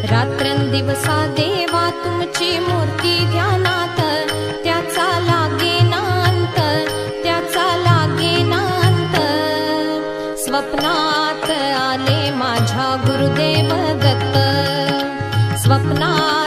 रात्रंदिवसा देवा तुमची मूर्ती ध्यानात, त्याचा लागेनांत, त्याचा लागेनांत। स्वप्नात आले माझ्या गुरुदेव दत्त, स्वप्नात